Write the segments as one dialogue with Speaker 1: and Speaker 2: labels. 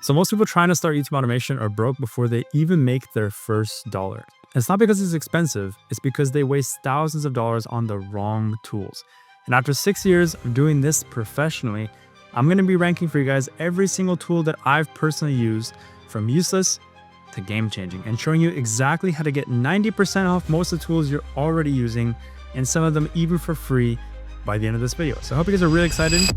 Speaker 1: So most people trying to start YouTube automation are broke before they even make their first dollar. It's not because it's expensive, it's because they waste thousands of dollars on the wrong tools. And after 6 years of doing this professionally, I'm going to be ranking for you guys every single tool that I've personally used, from useless to game-changing, and showing you exactly how to get 90% off most of the tools you're already using, and some of them even for free by the end of this video. So I hope you guys are really excited.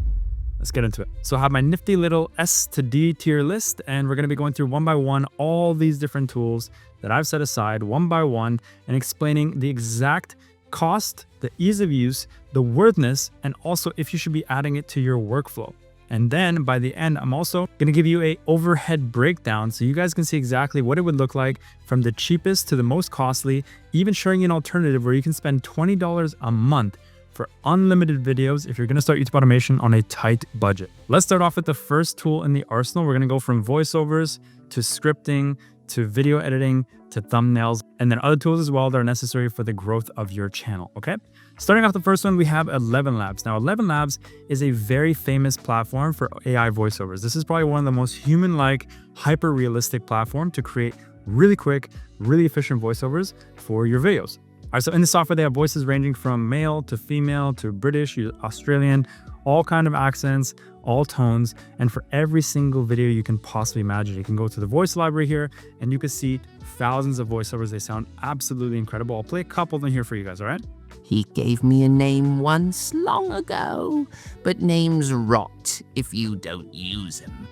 Speaker 1: Let's get into it. So I have my nifty little S to D tier list, and we're going to be going through one by one all these different tools that I've set aside one by one and explaining the exact cost, the ease of use, the worthiness, and also if you should be adding it to your workflow. And then by the end, I'm also going to give you a overhead breakdown so you guys can see exactly what it would look like from the cheapest to the most costly, even showing you an alternative where you can spend $20 a month for unlimited videos if you're going to start YouTube automation on a tight budget. Let's start off with the first tool in the arsenal. We're going to go from voiceovers to scripting to video editing to thumbnails, and then other tools as well that are necessary for the growth of your channel, okay? Starting off the first one, we have 11 Labs. Now, 11 Labs is a very famous platform for AI voiceovers. This is probably one of the most human-like, hyper-realistic platform to create really quick, really efficient voiceovers for your videos. All right, so in the software, they have voices ranging from male to female to British, Australian, all kind of accents, all tones, and for every single video you can possibly imagine. You can go to the voice library here and you can see thousands of voiceovers. They sound absolutely incredible. I'll play a couple of them here for you guys, all right?
Speaker 2: He gave me a name once long ago, but names rot if you don't use them.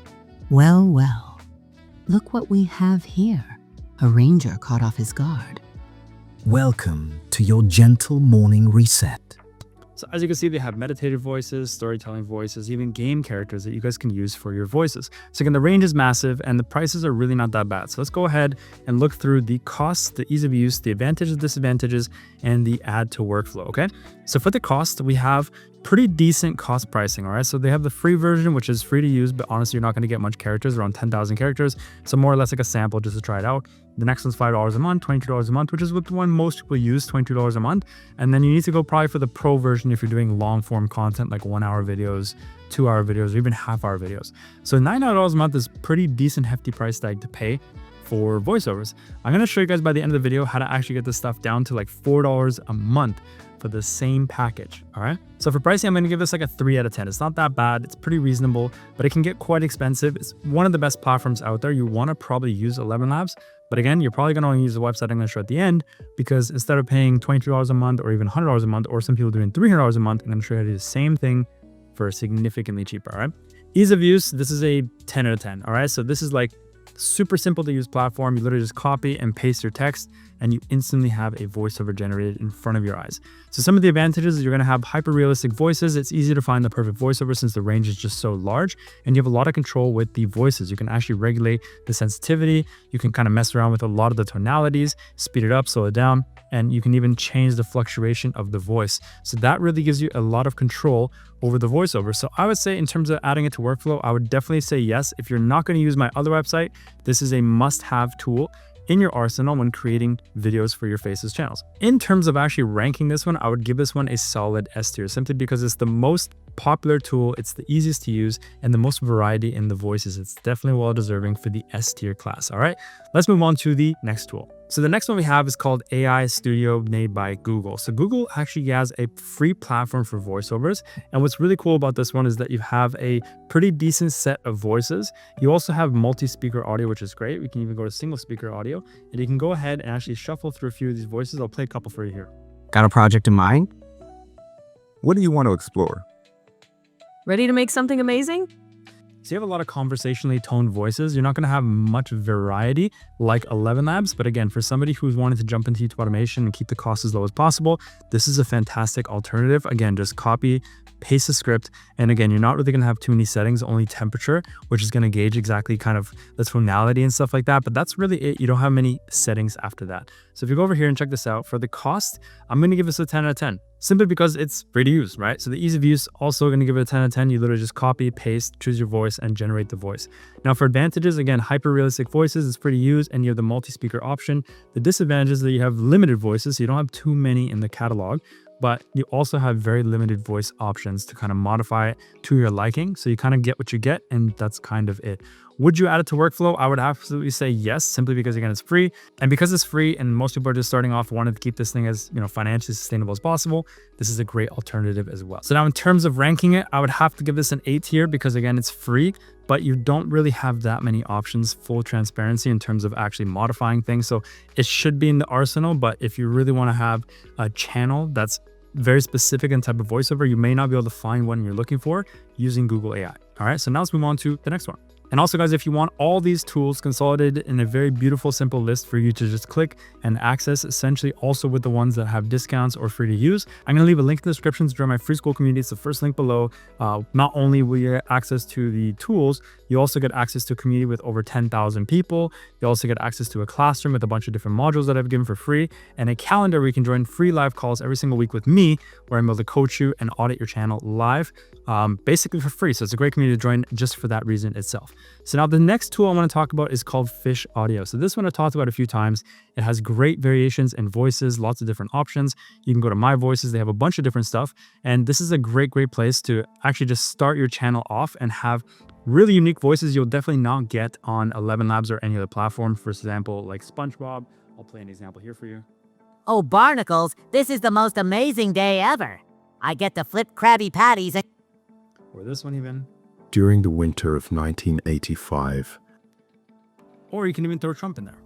Speaker 3: Well, well, look what we have here. A ranger caught off his guard.
Speaker 4: Welcome to your gentle morning reset.
Speaker 1: So as you can see, they have meditative voices, storytelling voices, even game characters that you guys can use for your voices. So again, the range is massive and the prices are really not that bad. So let's go ahead and look through the costs, the ease of use, the advantages, disadvantages, and the add to workflow, okay? So for the cost, we have pretty decent cost pricing, all right? So they have the free version, which is free to use, but honestly, you're not gonna get much characters, around 10,000 characters. So more or less like a sample just to try it out. The next one's $5 a month, $22 a month, which is what the one most people use, $22 a month. And then you need to go probably for the pro version if you're doing long form content, like 1 hour videos, 2 hour videos, or even half-hour videos. So $99 a month is pretty decent, hefty price tag to pay for voiceovers. I'm gonna show you guys by the end of the video how to actually get this stuff down to like $4 a month for the same package, all right? So for pricing, I'm gonna give this like a 3 out of 10. It's not that bad, it's pretty reasonable, but it can get quite expensive. It's one of the best platforms out there. You wanna probably use 11 Labs, but again, you're probably gonna only use the website I'm gonna show at the end, because instead of paying $22 a month or even $100 a month, or some people doing $300 a month, I'm gonna show you how to do the same thing for significantly cheaper, all right? Ease of use, this is a 10 out of 10, all right? So this is like super simple to use platform. You literally just copy and paste your text and you instantly have a voiceover generated in front of your eyes. So some of the advantages is you're going to have hyper realistic voices. It's easy to find the perfect voiceover since the range is just so large, and you have a lot of control with the voices. You can actually regulate the sensitivity. You can kind of mess around with a lot of the tonalities, speed it up, slow it down, and you can even change the fluctuation of the voice. So that really gives you a lot of control over the voiceover. So I would say in terms of adding it to workflow, I would definitely say yes. If you're not going to use my other website, this is a must-have tool in your arsenal when creating videos for your Faces channels. In terms of actually ranking this one, I would give this one a solid S tier, simply because it's the most popular tool, it's the easiest to use, and the most variety in the voices. It's definitely well deserving for the S tier class. All right, let's move on to the next tool. So the next one we have is called AI Studio, made by Google. So Google actually has a free platform for voiceovers. And what's really cool about this one is that you have a pretty decent set of voices. You also have multi-speaker audio, which is great. We can even go to single speaker audio, and you can go ahead and actually shuffle through a few of these voices. I'll play a couple for you here.
Speaker 5: Got a project in mind?
Speaker 6: What do you want to explore?
Speaker 7: Ready to make something amazing?
Speaker 1: So you have a lot of conversationally toned voices. You're not going to have much variety like 11 Labs, but again, for somebody who's wanting to jump into YouTube automation and keep the cost as low as possible, this is a fantastic alternative. Again, just copy, paste the script, and again, you're not really going to have too many settings, only temperature, which is going to gauge exactly kind of the tonality and stuff like that, but that's really it. You don't have many settings after that. So if you go over here and check this out, for the cost, I'm going to give this a 10 out of 10. Simply because it's free to use, right? So the ease of use, also going to give it a 10 out of 10. You literally just copy, paste, choose your voice, and generate the voice. Now for advantages, again, hyper realistic voices, it's free to use, and you have the multi-speaker option. The disadvantages is that you have limited voices, so you don't have too many in the catalog, but you also have very limited voice options to kind of modify it to your liking. So you kind of get what you get, and that's kind of it. Would you add it to workflow? I would absolutely say yes, simply because again, it's free. And because it's free and most people are just starting off wanting to keep this thing as, financially sustainable as possible, this is a great alternative as well. So now in terms of ranking it, I would have to give this an 8 tier because again, it's free, but you don't really have that many options, full transparency in terms of actually modifying things. So it should be in the arsenal, but if you really want to have a channel that's very specific in type of voiceover, you may not be able to find one you're looking for using Google AI. All right, so now let's move on to the next one. And also guys, if you want all these tools consolidated in a very beautiful, simple list for you to just click and access, essentially also with the ones that have discounts or free to use, I'm gonna leave a link in the description to join my free school community. It's the first link below. Not only will you get access to the tools, you also get access to a community with over 10,000 people. You also get access to a classroom with a bunch of different modules that I've given for free, and a calendar where you can join free live calls every single week with me, where I'm able to coach you and audit your channel live, basically for free. So it's a great community to join just for that reason itself. So now the next tool I want to talk about is called Fish Audio. So this one I talked about a few times. It has great variations in voices, lots of different options. You can go to My Voices. They have a bunch of different stuff. And this is a great place to actually just start your channel off and have really unique voices you'll definitely not get on 11 Labs or any other platform. For example, like SpongeBob. I'll play an example here for you.
Speaker 5: Oh, Barnacles, this is the most amazing day ever. I get to flip Krabby Patties.
Speaker 1: Or this one even.
Speaker 6: During the winter of 1985.
Speaker 1: Or you can even throw Trump in there.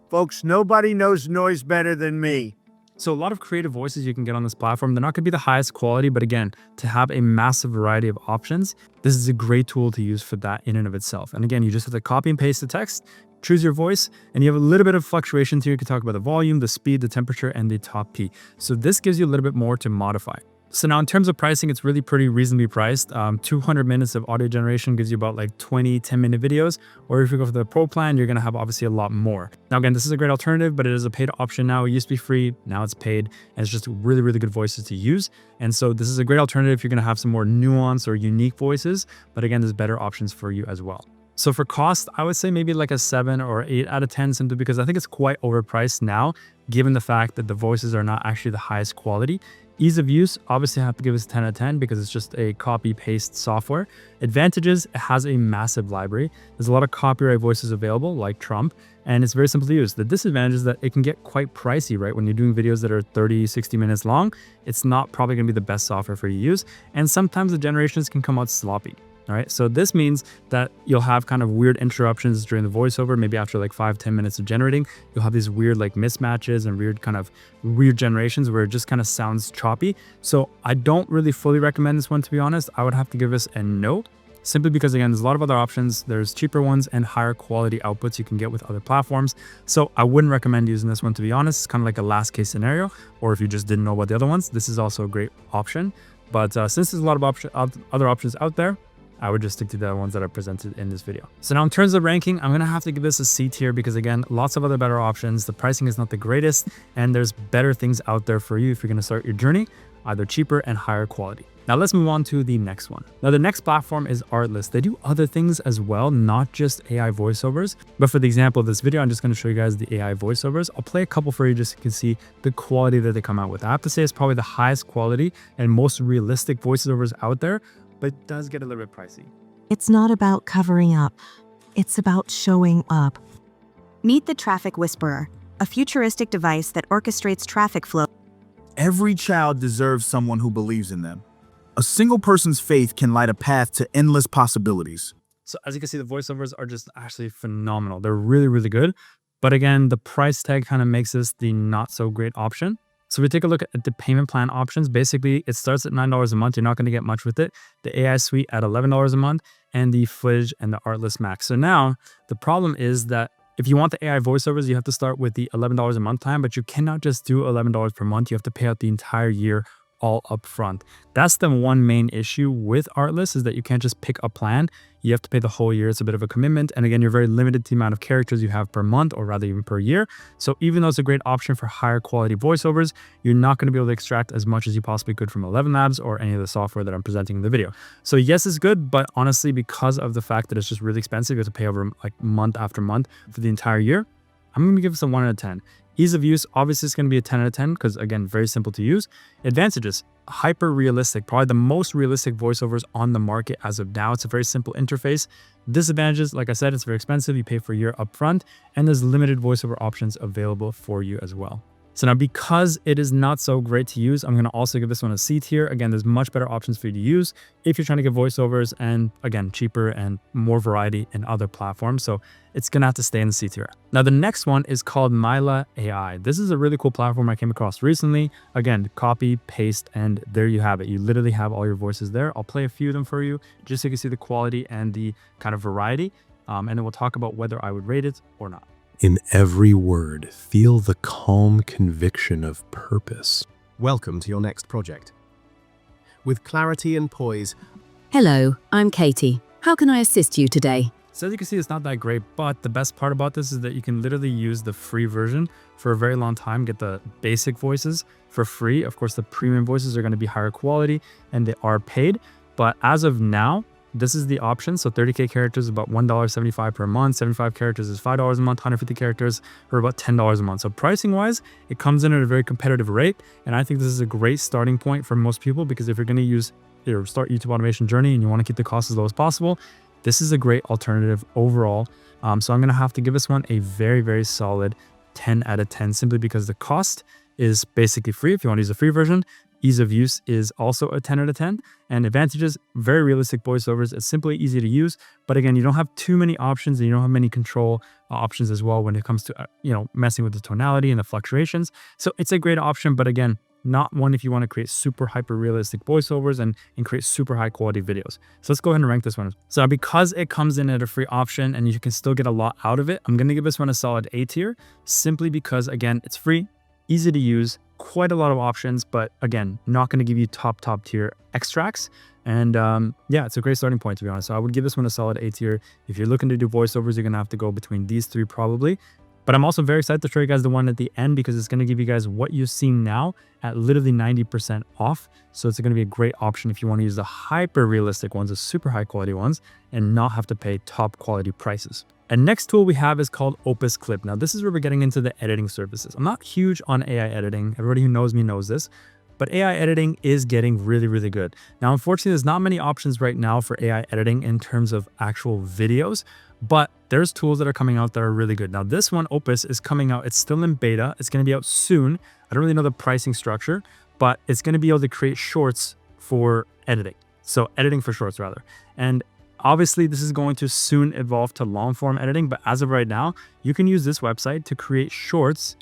Speaker 8: Folks, nobody knows noise better than me.
Speaker 1: So a lot of creative voices you can get on this platform. They're not going to be the highest quality, but again, to have a massive variety of options, this is a great tool to use for that in and of itself. And again, you just have to copy and paste the text, choose your voice, and you have a little bit of fluctuation too. You can talk about the volume, the speed, the temperature, and the top P. So this gives you a little bit more to modify. So now in terms of pricing, it's really pretty reasonably priced. 200 minutes of audio generation gives you about like 20 10-minute videos. Or if you go for the pro plan, you're going to have obviously a lot more. Now again, this is a great alternative, but it is a paid option now. It used to be free, now it's paid, and it's just really good voices to use. And so this is a great alternative if you're going to have some more nuance or unique voices. But again, there's better options for you as well. So for cost, I would say maybe like a 7 or 8 out of 10, simply because I think it's quite overpriced now, given the fact that the voices are not actually the highest quality. Ease of use, obviously I have to give this 10 out of 10 because it's just a copy-paste software. Advantages, it has a massive library. There's a lot of copyright voices available, like Trump, and it's very simple to use. The disadvantage is that it can get quite pricey, right? When you're doing videos that are 30, 60 minutes long, it's not probably gonna be the best software for you to use. And sometimes the generations can come out sloppy. All right, so this means that you'll have kind of weird interruptions during the voiceover. Maybe after like 5-10 minutes of generating, you'll have these weird like mismatches and weird generations where it just kind of sounds choppy. So I don't really fully recommend this one, to be honest. I would have to give this a no, simply because again, there's a lot of other options. There's cheaper ones and higher quality outputs you can get with other platforms. So I wouldn't recommend using this one, to be honest. It's kind of like a last case scenario, or if you just didn't know about the other ones, this is also a great option. But since there's a lot of other options out there, I would just stick to the ones that are presented in this video. So now in terms of ranking, I'm gonna have to give this a C tier because again, lots of other better options. The pricing is not the greatest, and there's better things out there for you if you're gonna start your journey, either cheaper and higher quality. Now let's move on to the next one. Now the next platform is Artlist. They do other things as well, not just AI voiceovers. But for the example of this video, I'm just gonna show you guys the AI voiceovers. I'll play a couple for you just so you can see the quality that they come out with. I have to say it's probably the highest quality and most realistic voiceovers out there, but it does get a little bit pricey.
Speaker 9: It's not about covering up. It's about showing up.
Speaker 10: Meet the Traffic Whisperer, a futuristic device that orchestrates traffic flow.
Speaker 8: Every child deserves someone who believes in them. A single person's faith can light a path to endless possibilities.
Speaker 1: So as you can see, the voiceovers are just actually phenomenal. They're really good. But again, the price tag kind of makes this the not so great option. So we take a look at the payment plan options. Basically, it starts at $9 a month. You're not going to get much with it. The AI suite at $11 a month, and the footage and the Artlist Max. So now the problem is that if you want the AI voiceovers, you have to start with the $11 a month plan, but you cannot just do $11 per month. You have to pay out the entire year all up front. That's the one main issue with Artlist, is that you can't just pick a plan. You have to pay the whole year. It's a bit of a commitment. And again, you're very limited to the amount of characters you have per month, or rather even per year. So even though it's a great option for higher quality voiceovers, you're not going to be able to extract as much as you possibly could from 11 Labs or any of the software that I'm presenting in the video. So yes, it's good, but honestly, because of the fact that it's just really expensive, you have to pay over like month after month for the entire year, I'm going to give this a 1 out of 10. Ease of use, obviously it's going to be a 10 out of 10 because again, very simple to use. Advantages, hyper realistic, probably the most realistic voiceovers on the market as of now. It's a very simple interface. Disadvantages, like I said, it's very expensive. You pay for a year upfront, and there's limited voiceover options available for you as well. So now, because it is not so great to use, I'm going to also give this one a C tier. Again, there's much better options for you to use if you're trying to get voiceovers, and again, cheaper and more variety in other platforms. So it's going to have to stay in the C tier. Now, the next one is called Mila AI. This is a really cool platform I came across recently. Again, copy, paste, and there you have it. You literally have all your voices there. I'll play a few of them for you just so you can see the quality and the kind of variety. And then we'll talk about whether I would rate it or not.
Speaker 6: In every word, feel the calm conviction of purpose.
Speaker 11: Welcome to your next project. With clarity and poise.
Speaker 3: Hello, I'm Katie. How can I assist you today?
Speaker 1: So as you can see, it's not that great, but the best part about this is that you can literally use the free version for a very long time, get the basic voices for free. Of course, the premium voices are going to be higher quality and they are paid. But as of now, this is the option. So 30K characters is about $1.75 per month. 75 characters is $5 a month. 150 characters are about $10 a month. So pricing wise, it comes in at a very competitive rate. And I think this is a great starting point for most people, because if you're going to use your start YouTube automation journey and you want to keep the cost as low as possible, this is a great alternative overall. So I'm going to have to give this one a very, very solid 10 out of 10, simply because the cost is basically free if you want to use the free version. Ease of use is also a 10 out of 10. And advantages, very realistic voiceovers. It's simply easy to use. But again, you don't have too many options, and you don't have many control options as well when it comes to, messing with the tonality and the fluctuations. So it's a great option, but again, not one if you want to create super hyper realistic voiceovers and create super high quality videos. So let's go ahead and rank this one. So because it comes in at a free option and you can still get a lot out of it, I'm going to give this one a solid A tier, simply because again, it's free, easy to use, quite a lot of options, but again, not going to give you top tier extracts. And yeah, it's a great starting point, to be honest. So I would give this one a solid A tier. If you're looking to do voiceovers, you're going to have to go between these three probably. But I'm also very excited to show you guys the one at the end, because it's going to give you guys what you've seen now at literally 90% off. So it's going to be a great option if you want to use the hyper realistic ones, the super high quality ones, and not have to pay top quality prices. And next tool we have is called Opus Clip. Now this is where we're getting into the editing services. I'm not huge on AI editing. Everybody who knows me knows this, but AI editing is getting really, really good. Now, unfortunately, there's not many options right now for AI editing in terms of actual videos, but there's tools that are coming out that are really good. Now this one, Opus, is coming out. It's still in beta. It's going to be out soon. I don't really know the pricing structure, but it's going to be able to create shorts for editing. So editing for shorts rather. And obviously this is going to soon evolve to long form editing, but as of right now, you can use this website to create shorts,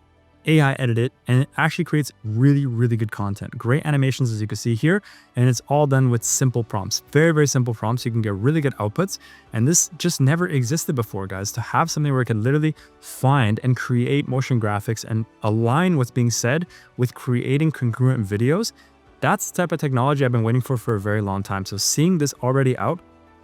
Speaker 1: AI edit it, and it actually creates really, really good content. Great animations, as you can see here, and it's all done with simple prompts. Very, very simple prompts. You can get really good outputs, and this just never existed before, guys. To have something where it can literally find and create motion graphics and align what's being said with creating congruent videos, that's the type of technology I've been waiting for a very long time. So seeing this already out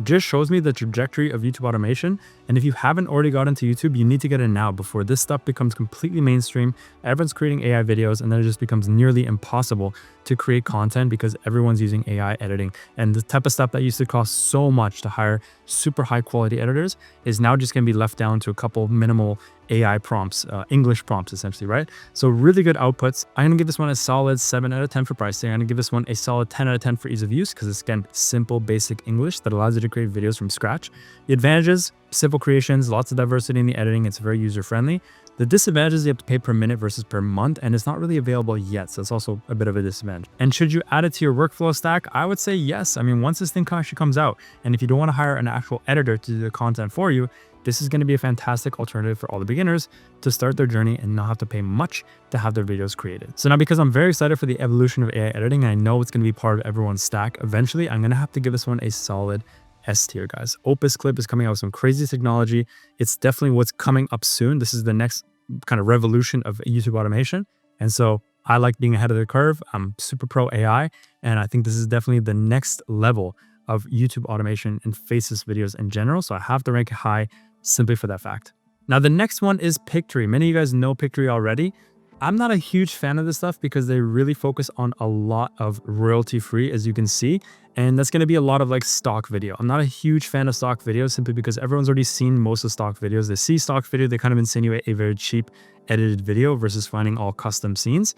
Speaker 1: just shows me the trajectory of YouTube automation. And if you haven't already got into YouTube, you need to get in now before this stuff becomes completely mainstream. Everyone's creating AI videos, and then it just becomes nearly impossible to create content because everyone's using AI editing. And the type of stuff that used to cost so much to hire super high quality editors is now just going to be left down to a couple minimal AI prompts, English prompts essentially, right? So really good outputs. I'm going to give this one a solid 7 out of 10 for pricing. I'm going to give this one a solid 10 out of 10 for ease of use, because it's, again, simple, basic English that allows you to create videos from scratch. The advantages, simple creations, lots of diversity in the editing. It's very user-friendly. The disadvantages, you have to pay per minute versus per month, and it's not really available yet. So it's also a bit of a disadvantage. And should you add it to your workflow stack? I would say yes. I mean, once this thing actually comes out, and if you don't want to hire an actual editor to do the content for you, this is going to be a fantastic alternative for all the beginners to start their journey and not have to pay much to have their videos created. So now, because I'm very excited for the evolution of AI editing, and I know it's going to be part of everyone's stack eventually, I'm going to have to give this one a solid S tier, guys. Opus Clip is coming out with some crazy technology. It's definitely what's coming up soon. This is the next kind of revolution of YouTube automation. And so I like being ahead of the curve. I'm super pro AI, and I think this is definitely the next level of YouTube automation and faceless videos in general. So I have to rank it high simply for that fact. Now, the next one is Pictory. Many of you guys know Pictory already. I'm not a huge fan of this stuff because they really focus on a lot of royalty free, as you can see. And that's going to be a lot of like stock video. I'm not a huge fan of stock videos simply because everyone's already seen most of stock videos. They see stock video, they kind of insinuate a very cheap edited video versus finding all custom scenes.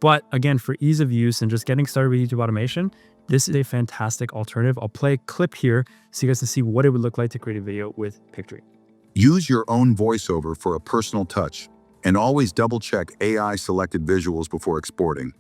Speaker 1: But again, for ease of use and just getting started with YouTube automation, this is a fantastic alternative. I'll play a clip here so you guys can see what it would look like to create a video with Pictory.
Speaker 12: Use your own voiceover for a personal touch, and always double-check AI selected visuals before exporting.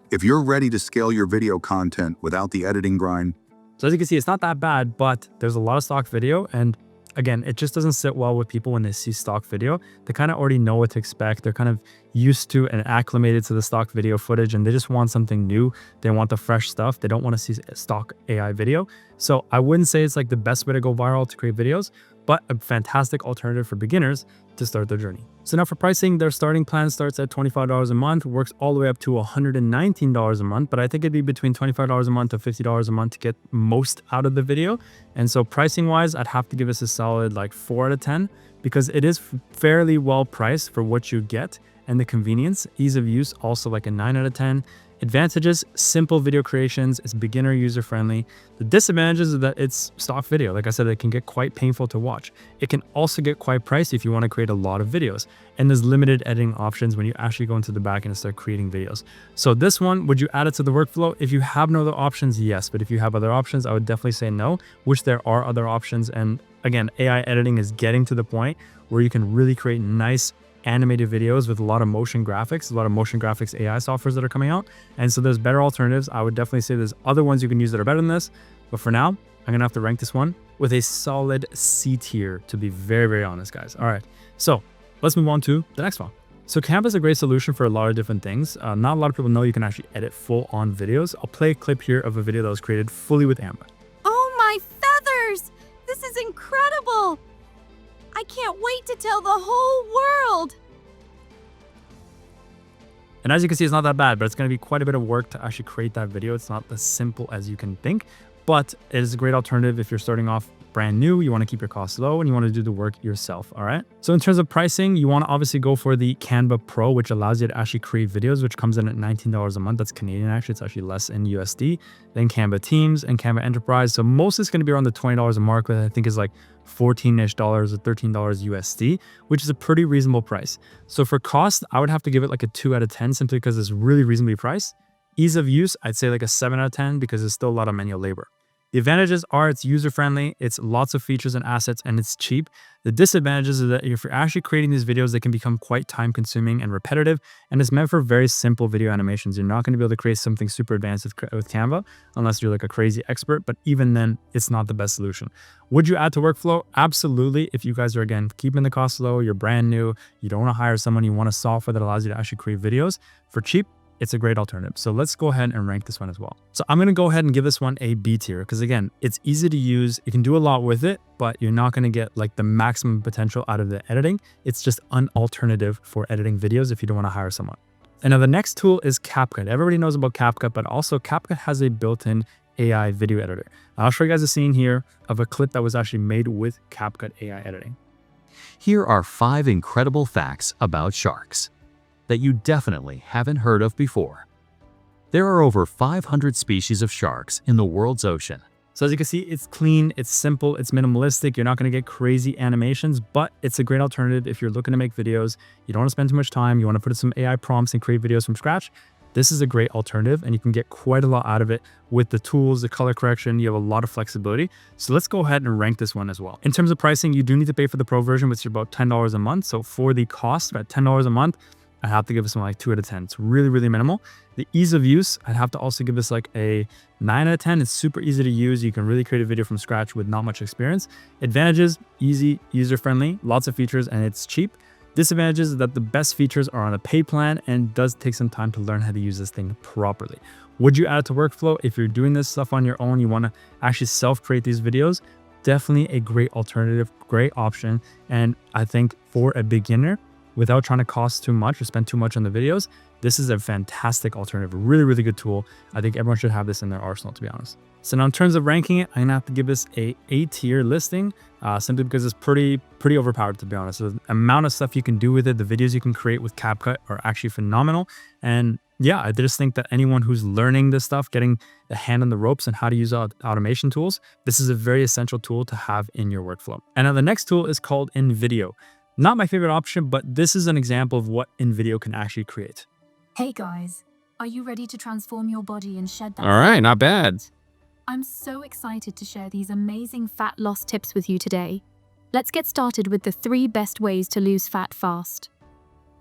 Speaker 12: If you're ready to scale your video content without the editing grind.
Speaker 1: So as you can see, it's not that bad, but there's a lot of stock video. And again, it just doesn't sit well with people when they see stock video. They kind of already know what to expect. They're kind of used to and acclimated to the stock video footage, and they just want something new. They want the fresh stuff. They don't want to see stock AI video. So I wouldn't say it's like the best way to go viral to create videos, but a fantastic alternative for beginners to start their journey. So now for pricing, their starting plan starts at $25 a month, works all the way up to $119 a month, but I think it'd be between $25 a month to $50 a month to get most out of the video. And so pricing wise, I'd have to give this a solid like 4 out of 10 because it is fairly well priced for what you get and the convenience. Ease of use, also like a 9 out of 10. Advantages, simple video creations, it's beginner user friendly. The disadvantages is that it's stock video. Like I said, it can get quite painful to watch. It can also get quite pricey if you want to create a lot of videos. And there's limited editing options when you actually go into the back end and start creating videos. So this one, would you add it to the workflow? If you have no other options, yes. But if you have other options, I would definitely say no, which there are other options. And again, AI editing is getting to the point where you can really create nice animated videos with a lot of motion graphics, AI softwares that are coming out. And so there's better alternatives. I would definitely say there's other ones you can use that are better than this. But for now, I'm gonna have to rank this one with a solid C tier, to be very, very honest, guys. All right, so let's move on to the next one. So Canva is a great solution for a lot of different things. Not a lot of people know you can actually edit full-on videos. I'll play a clip here of a video that was created fully with Canva.
Speaker 13: Oh my feathers! This is incredible! I can't wait to tell the whole world.
Speaker 1: And as you can see, it's not that bad, but it's going to be quite a bit of work to actually create that video. It's not as simple as you can think, but it is a great alternative if you're starting off brand new, you want to keep your costs low, and you want to do the work yourself. All right. So in terms of pricing, you want to obviously go for the Canva Pro, which allows you to actually create videos, which comes in at $19 a month. That's Canadian, actually. It's actually less in USD. Then Canva Teams and Canva Enterprise. So most is going to be around the $20 a mark, which I think is like $14-ish or $13 USD, which is a pretty reasonable price. So for cost, I would have to give it like a 2 out of 10 simply because it's really reasonably priced. Ease of use, I'd say like a 7 out of 10 because there's still a lot of manual labor. The advantages are it's user-friendly, it's lots of features and assets, and it's cheap. The disadvantages is that if you're actually creating these videos, they can become quite time-consuming and repetitive, and it's meant for very simple video animations. You're not going to be able to create something super advanced with Canva unless you're like a crazy expert, but even then, it's not the best solution. Would you add to workflow? Absolutely. If you guys are, again, keeping the costs low, you're brand new, you don't want to hire someone, you want a software that allows you to actually create videos for cheap, it's a great alternative. So let's go ahead and rank this one as well. So I'm going to go ahead and give this one a B tier because again, it's easy to use. You can do a lot with it, but you're not going to get like the maximum potential out of the editing. It's just an alternative for editing videos if you don't want to hire someone. And now the next tool is CapCut. Everybody knows about CapCut, but also CapCut has a built-in AI video editor. I'll show you guys a scene here of a clip that was actually made with CapCut AI editing.
Speaker 14: Here are 5 incredible facts about sharks that you definitely haven't heard of before. There are over 500 species of sharks in the world's ocean.
Speaker 1: So as you can see, it's clean, it's simple, it's minimalistic. You're not going to get crazy animations, but it's a great alternative if you're looking to make videos. You don't want to spend too much time. You want to put in some AI prompts and create videos from scratch. This is a great alternative and you can get quite a lot out of it with the tools, the color correction. You have a lot of flexibility. So let's go ahead and rank this one as well. In terms of pricing, you do need to pay for the Pro version, which is about $10 a month. So for the cost, at $10 a month, I have to give this one like 2 out of 10. It's really, really minimal. The ease of use, I'd have to also give this like a 9 out of 10. It's super easy to use. You can really create a video from scratch with not much experience. Advantages, easy, user-friendly, lots of features, and it's cheap. Disadvantages is that the best features are on a paid plan and does take some time to learn how to use this thing properly. Would you add it to workflow? If you're doing this stuff on your own, you want to actually self-create these videos, definitely a great alternative, great option. And I think for a beginner, without trying to cost too much or spend too much on the videos, this is a fantastic alternative, really, really good tool. I think everyone should have this in their arsenal, to be honest. So now in terms of ranking it, I'm gonna have to give this a A-tier listing, simply because it's pretty overpowered, to be honest. So the amount of stuff you can do with it, the videos you can create with CapCut are actually phenomenal. And yeah, I just think that anyone who's learning this stuff, getting a hand on the ropes and how to use automation tools, this is a very essential tool to have in your workflow. And now the next tool is called InVideo. Not my favorite option, but this is an example of what InVideo can actually create.
Speaker 15: Hey guys, are you ready to transform your body and shed that?
Speaker 16: All right, not bad.
Speaker 15: I'm so excited to share these amazing fat loss tips with you today. Let's get started with the 3 best ways to lose fat fast.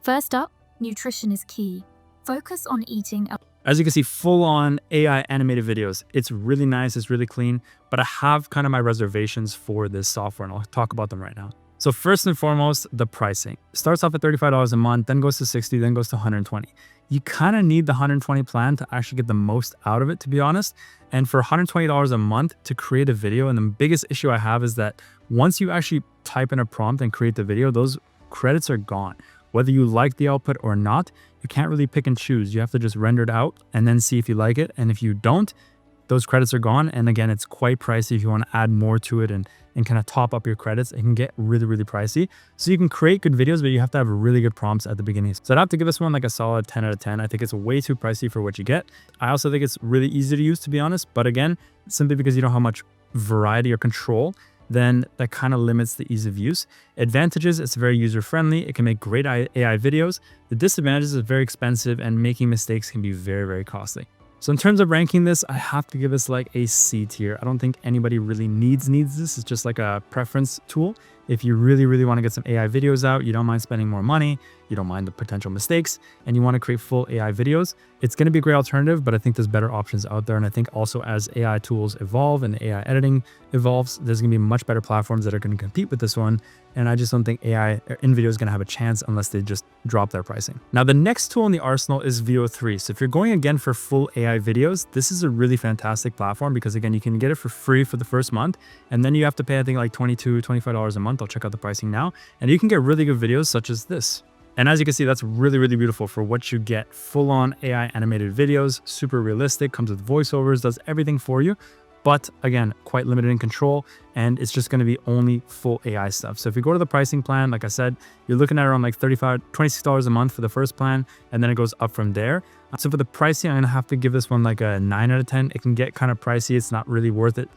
Speaker 15: First up, nutrition is key. Focus on eating a
Speaker 1: As you can see, full-on AI animated videos. It's really nice, it's really clean, but I have kind of my reservations for this software, and I'll talk about them right now. So first and foremost, the pricing. It starts off at $35 a month, then goes to $60, then goes to $120. You kind of need the $120 plan to actually get the most out of it, to be honest. And for $120 a month to create a video, and the biggest issue I have is that once you actually type in a prompt and create the video, those credits are gone. Whether you like the output or not, you can't really pick and choose. You have to just render it out and then see if you like it. And if you don't, those credits are gone. And again, it's quite pricey if you want to add more to it and kind of top up your credits. It can get really, really pricey. So you can create good videos, but you have to have really good prompts at the beginning. So I'd have to give this one like a solid 10 out of 10. I think it's way too pricey for what you get. I also think it's really easy to use, to be honest. But again, simply because you don't have much variety or control, then that kind of limits the ease of use. Advantages, it's very user-friendly. It can make great AI videos. The disadvantages is very expensive, and making mistakes can be very, very costly. So in terms of ranking this, I have to give this like a C tier. I don't think anybody really needs this. It's just like a preference tool. If you really, really want to get some AI videos out, you don't mind spending more money, you don't mind the potential mistakes, and you want to create full AI videos, it's going to be a great alternative, but I think there's better options out there. And I think also as AI tools evolve and AI editing evolves, there's going to be much better platforms that are going to compete with this one. And I just don't think AI or InVideo is going to have a chance unless they just drop their pricing. Now, the next tool in the arsenal is Veo 3. So if you're going again for full AI videos, this is a really fantastic platform because again, you can get it for free for the first month. And then you have to pay, I think like $22, $25 a month. I'll check out the pricing now. And you can get really good videos such as this. And as you can see, that's really, really beautiful for what you get. Full-on AI animated videos, super realistic, comes with voiceovers, does everything for you. But again, quite limited in control, and it's just going to be only full AI stuff. So if you go to the pricing plan, like I said, you're looking at around like $26 a month for the first plan, and then it goes up from there. So for the pricing, I'm going to have to give this one like a 9 out of 10. It can get kind of pricey. It's not really worth it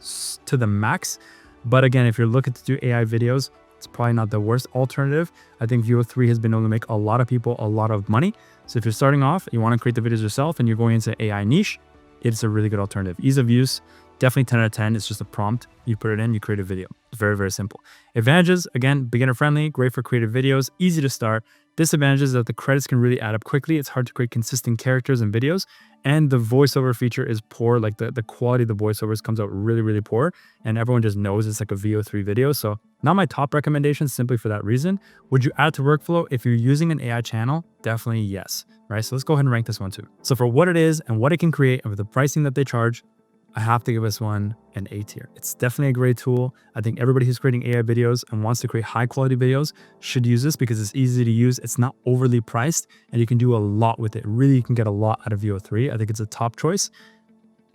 Speaker 1: to the max. But again, if you're looking to do AI videos, it's probably not the worst alternative. I think Veo 3 has been able to make a lot of people a lot of money. So if you're starting off, you want to create the videos yourself and you're going into AI niche, it's a really good alternative. Ease of use, definitely 10 out of 10. It's just a prompt. You put it in, you create a video. It's very, very simple. Advantages, again, beginner friendly, great for creative videos, easy to start. Disadvantages is that the credits can really add up quickly. It's hard to create consistent characters and videos. And the voiceover feature is poor. Like the quality of the voiceovers comes out really, really poor. And everyone just knows it's like a Veo 3 video. So not my top recommendation simply for that reason. Would you add to workflow? If you're using an AI channel, definitely yes. Right? So let's go ahead and rank this one too. So for what it is and what it can create and for the pricing that they charge, I have to give this one an A tier. It's definitely a great tool. I think everybody who's creating AI videos and wants to create high quality videos should use this because it's easy to use. It's not overly priced and you can do a lot with it. Really, you can get a lot out of Veo 3. I think it's a top choice.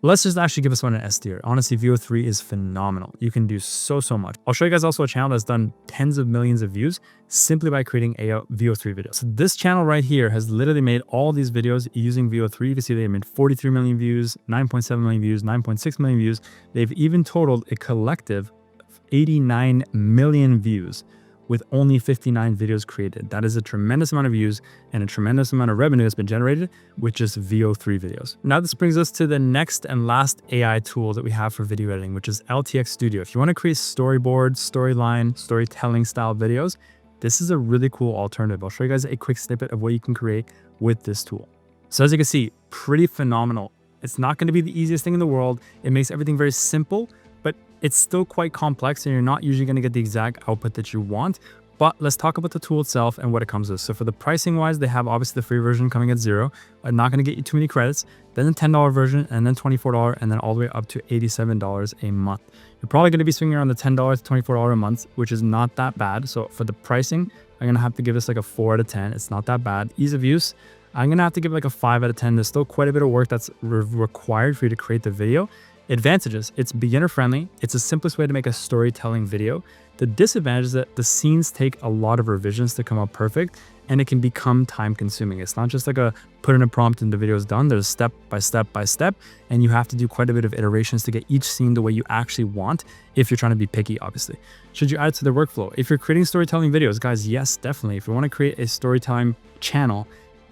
Speaker 1: Let's just actually give this one an S tier. Honestly, Veo 3 is phenomenal. You can do so much. I'll show you guys also a channel that's done tens of millions of views simply by creating a Veo 3 video. So this channel right here has literally made all these videos using Veo 3. You can see they made 43 million views, 9.7 million views, 9.6 million views. They've even totaled a collective of 89 million views with only 59 videos created. That is a tremendous amount of views and a tremendous amount of revenue that's been generated with just Veo 3 videos. Now this brings us to the next and last AI tool that we have for video editing, which is LTX Studio. If you want to create storyboard, storyline, storytelling style videos, this is a really cool alternative. I'll show you guys a quick snippet of what you can create with this tool. So as you can see, pretty phenomenal. It's not going to be the easiest thing in the world. It makes everything very simple, but it's still quite complex and you're not usually going to get the exact output that you want. But let's talk about the tool itself and what it comes with. So for the pricing wise, they have obviously the free version coming at $0. I'm not going to get you too many credits. Then the $10 version and then $24 and then all the way up to $87 a month. You're probably going to be swinging around the $10 to $24 a month, which is not that bad. So for the pricing, I'm going to have to give this like a 4 out of 10. It's not that bad. Ease of use, I'm going to have to give like a 5 out of 10. There's still quite a bit of work that's required for you to create the video. Advantages, it's beginner friendly. It's the simplest way to make a storytelling video. The disadvantage is that the scenes take a lot of revisions to come out perfect. and it can become time consuming. It's not just like a put in a prompt and the video is done. There's step by step by step, and you have to do quite a bit of iterations to get each scene the way you actually want if you're trying to be picky, obviously. Should you add it to the workflow? If you're creating storytelling videos, guys, yes, definitely. If you want to create a storytelling channel,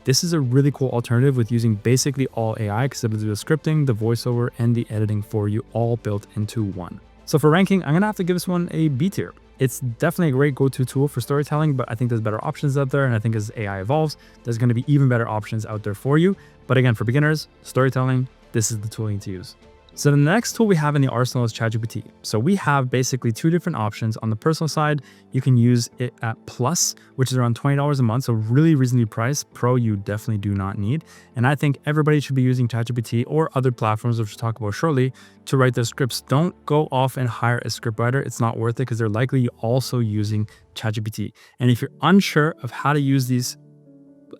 Speaker 1: this is a really cool alternative with using basically all AI, because it'll do the scripting, the voiceover, and the editing for you all built into one. So for ranking, I'm gonna have to give this one a B tier. It's definitely a great go-to tool for storytelling, but I think there's better options out there. And I think as AI evolves, there's gonna be even better options out there for you. But again, for beginners, storytelling, this is the tool you need to use. So the next tool we have in the arsenal is ChatGPT. So we have basically two different options. On the personal side, you can use it at Plus, which is around $20 a month. So really reasonably priced. Pro, you definitely do not need. And I think everybody should be using ChatGPT or other platforms, which we'll talk about shortly, to write their scripts. Don't go off and hire a scriptwriter. It's not worth it because they're likely also using ChatGPT. And if you're unsure of how to use these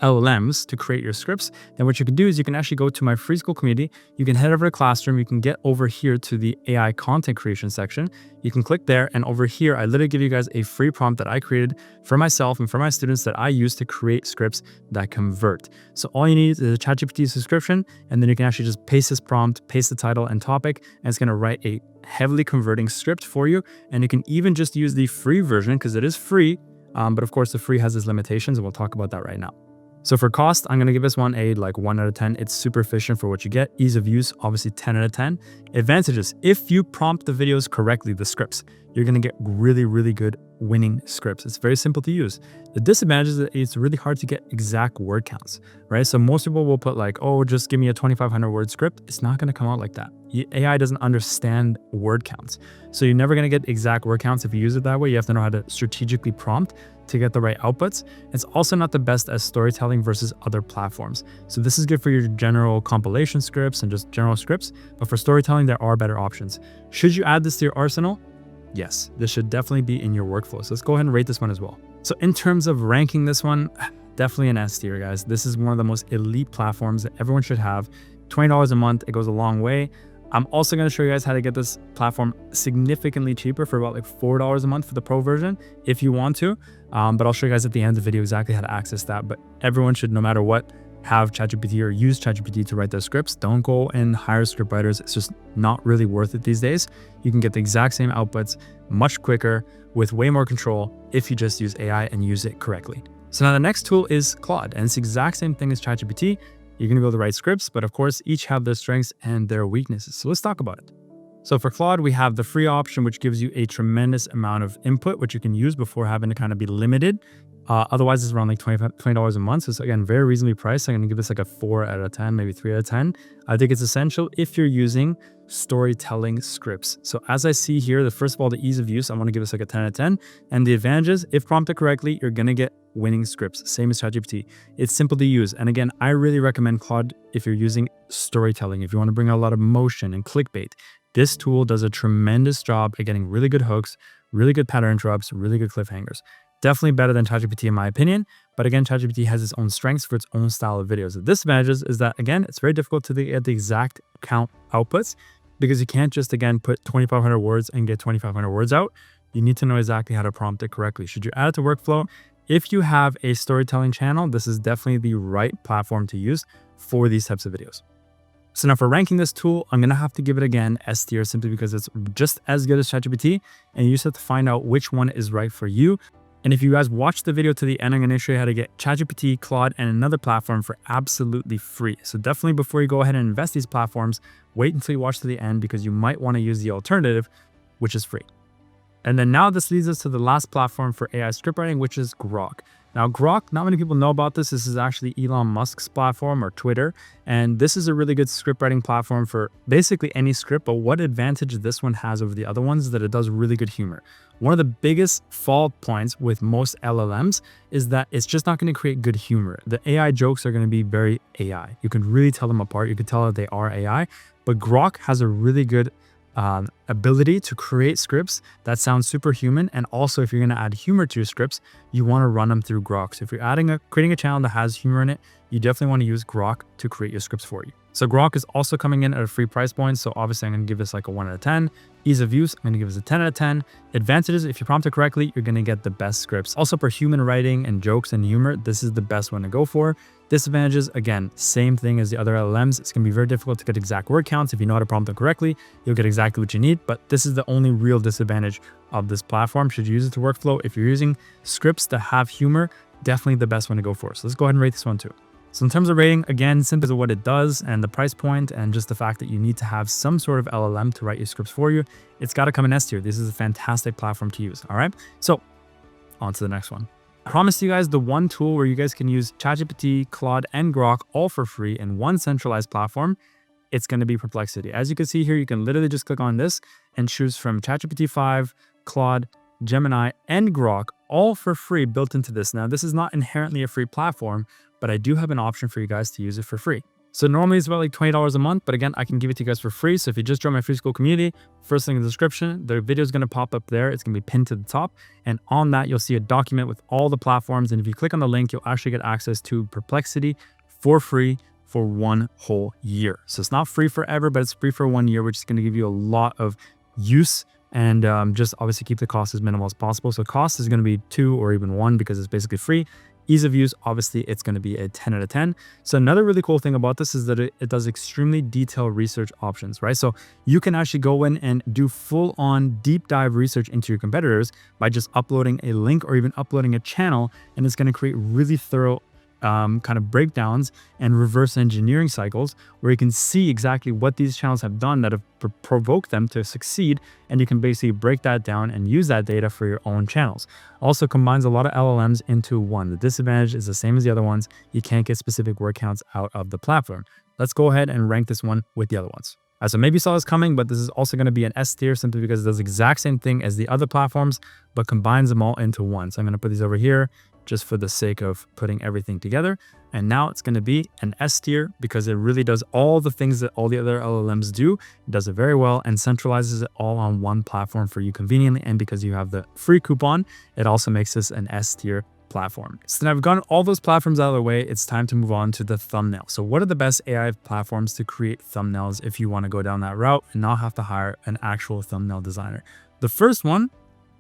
Speaker 1: LLMs to create your scripts, then what you can do is you can actually go to my free school community. You can head over to Classroom. You can get over here to the AI content creation section. You can click there, and over here, I literally give you guys a free prompt that I created for myself and for my students that I use to create scripts that convert. So all you need is a ChatGPT subscription, and then you can actually just paste this prompt, paste the title and topic, and it's going to write a heavily converting script for you. And you can even just use the free version because it is free, but of course the free has its limitations, and we'll talk about that right now. So for cost, I'm going to give this one a 1 out of 10. It's super efficient for what you get. Ease of use, obviously 10 out of 10. Advantages, if you prompt the videos correctly, the scripts, you're going to get really, really good winning scripts. It's very simple to use. The disadvantage is that it's really hard to get exact word counts, right? So most people will put like, oh, just give me a 2,500 word script. It's not going to come out like that. AI doesn't understand word counts. So you're never going to get exact word counts if you use it that way. You have to know how to strategically prompt to get the right outputs. It's also not the best as storytelling versus other platforms. So this is good for your general compilation scripts and just general scripts, but for storytelling, there are better options. Should you add this to your arsenal? Yes, this should definitely be in your workflow. So let's go ahead and rate this one as well. So in terms of ranking this one, definitely an S tier, guys. This is one of the most elite platforms that everyone should have. $20 a month, it goes a long way. I'm also going to show you guys how to get this platform significantly cheaper for about like $4 a month for the pro version if you want to. But I'll show you guys at the end of the video exactly how to access that. But everyone should, no matter what, have ChatGPT or use ChatGPT to write their scripts. Don't go and hire script writers. It's just not really worth it these days. You can get the exact same outputs much quicker with way more control if you just use AI and use it correctly. So now the next tool is Claude, and it's the exact same thing as ChatGPT. You're going to be able to write scripts, but of course, each have their strengths and their weaknesses. So let's talk about it. So for Claude, we have the free option, which gives you a tremendous amount of input, which you can use before having to kind of be limited. Otherwise, it's around like $20 a month. So it's, again, very reasonably priced. I'm going to give this like a 4 out of 10, maybe 3 out of 10. I think it's essential if you're using storytelling scripts. So as I see here, first of all, the ease of use, I want to give this like a 10 out of 10. And the advantages, if prompted correctly, you're going to get winning scripts, same as ChatGPT. It's simple to use. And again, I really recommend Claude if you're using storytelling, if you want to bring out a lot of motion and clickbait. This tool does a tremendous job at getting really good hooks, really good pattern interrupts, really good cliffhangers. Definitely better than ChatGPT in my opinion. But again, ChatGPT has its own strengths for its own style of videos. The disadvantages is that, again, it's very difficult to get the exact count outputs because you can't just, again, put 2,500 words and get 2,500 words out. You need to know exactly how to prompt it correctly. Should you add it to workflow? If you have a storytelling channel, this is definitely the right platform to use for these types of videos. So now for ranking this tool, I'm going to have to give it again S tier simply because it's just as good as ChatGPT, and you just have to find out which one is right for you. And if you guys watch the video to the end, I'm going to show you how to get ChatGPT, Claude, and another platform for absolutely free. So definitely before you go ahead and invest these platforms, wait until you watch to the end because you might want to use the alternative, which is free. And then now this leads us to the last platform for AI scriptwriting, which is Grok. Now, Grok, not many people know about this. This is actually Elon Musk's platform or Twitter. And this is a really good scriptwriting platform for basically any script. But what advantage this one has over the other ones is that it does really good humor. One of the biggest fault points with most LLMs is that it's just not going to create good humor. The AI jokes are going to be very AI. You can really tell them apart. You can tell that they are AI. But Grok has a really good ability to create scripts that sound superhuman. And also, if you're going to add humor to your scripts, you want to run them through Grok. So if you're creating a channel that has humor in it, you definitely want to use Grok to create your scripts for you. So Grok is also coming in at a free price point. So obviously I'm going to give this like a 1 out of 10. Ease of use, I'm going to give this a 10 out of 10. Advantages, if you prompt it correctly, you're going to get the best scripts. Also for human writing and jokes and humor, this is the best one to go for. Disadvantages, again, same thing as the other LLMs. It's going to be very difficult to get exact word counts. If you know how to prompt it correctly, you'll get exactly what you need. But this is the only real disadvantage of this platform. Should you use it to workflow? If you're using scripts that have humor, definitely the best one to go for. So let's go ahead and rate this one too. So in terms of rating, again, simply what it does and the price point and just the fact that you need to have some sort of LLM to write your scripts for you, it's got to come in S tier. This is a fantastic platform to use. All right. So on to the next one. I promised you guys the one tool where you guys can use ChatGPT, Claude, and Grok all for free in one centralized platform. It's going to be Perplexity. As you can see here, you can literally just click on this and choose from ChatGPT 5, Claude, Gemini, and Grok, all for free built into this. Now, this is not inherently a free platform, but I do have an option for you guys to use it for free. So normally it's about like $20 a month, but again, I can give it to you guys for free. So if you just join my free school community, first link in the description, the video is going to pop up there. It's going to be pinned to the top. And on that, you'll see a document with all the platforms. And if you click on the link, you'll actually get access to Perplexity for free for 1 whole year. So it's not free forever, but it's free for 1 year, which is going to give you a lot of use and just obviously keep the cost as minimal as possible. So cost is going to be 2 or even 1 because it's basically free. Ease of use, obviously, it's going to be a 10 out of 10. So another really cool thing about this is that it does extremely detailed research options, right? So you can actually go in and do full-on deep dive research into your competitors by just uploading a link or even uploading a channel, and it's going to create really thorough kind of breakdowns and reverse engineering cycles where you can see exactly what these channels have done that have provoked them to succeed, and you can basically break that down and use that data for your own channels. Also combines a lot of LLMs into one. The disadvantage is the same as the other ones. You can't get specific word counts out of the platform. Let's go ahead and rank this one with the other ones. So maybe you saw this coming, but this is also going to be an S tier simply because it does the exact same thing as the other platforms, but combines them all into one. So I'm going to put these over here just for the sake of putting everything together. And now it's going to be an S tier because it really does all the things that all the other LLMs do. It does it very well and centralizes it all on one platform for you conveniently. And because you have the free coupon, it also makes this an S tier platform. So now I've gotten all those platforms out of the way. It's time to move on to the thumbnail. So what are the best AI platforms to create thumbnails if you want to go down that route and not have to hire an actual thumbnail designer? The first one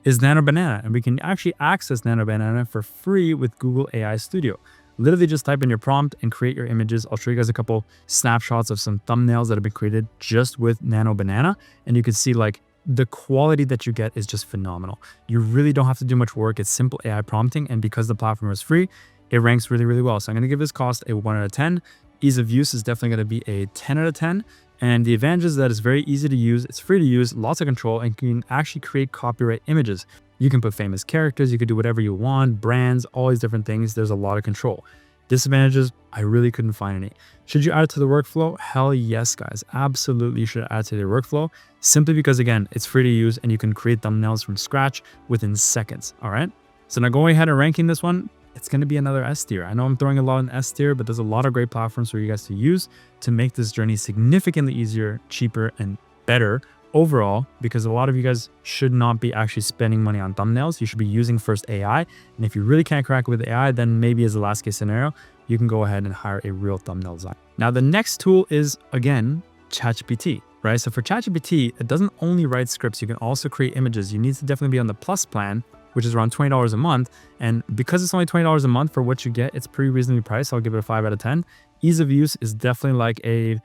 Speaker 1: is Nano Banana, and we can actually access Nano Banana for free with Google AI Studio. Literally just type in your prompt and create your images. I'll show you guys a couple snapshots of some thumbnails that have been created just with Nano Banana, and you can see like the quality that you get is just phenomenal. You really don't have to do much work. It's simple AI prompting, and because the platform is free, it ranks really, really well. So I'm going to give this cost a 1 out of 10. Ease of use is definitely going to be a 10 out of 10. And the advantage is that it's very easy to use, it's free to use, lots of control, and you can actually create copyright images. You can put famous characters, you can do whatever you want, brands, all these different things. There's a lot of control. Disadvantages, I really couldn't find any. Should you add it to the workflow? Hell yes, guys. Absolutely, you should add it to the workflow simply because, again, it's free to use and you can create thumbnails from scratch within seconds. All right. So now going ahead and ranking this one, it's going to be another S tier. I know I'm throwing a lot in S tier, but there's a lot of great platforms for you guys to use to make this journey significantly easier, cheaper, and better overall, because a lot of you guys should not be actually spending money on thumbnails. You should be using first AI. And if you really can't crack it with AI, then maybe as a last case scenario, you can go ahead and hire a real thumbnail designer. Now, the next tool is, again, ChatGPT, right? So for ChatGPT, it doesn't only write scripts. You can also create images. You need to definitely be on the Plus plan, which is around $20 a month. And because it's only $20 a month for what you get, it's pretty reasonably priced. I'll give it a 5 out of 10. Ease of use is definitely like a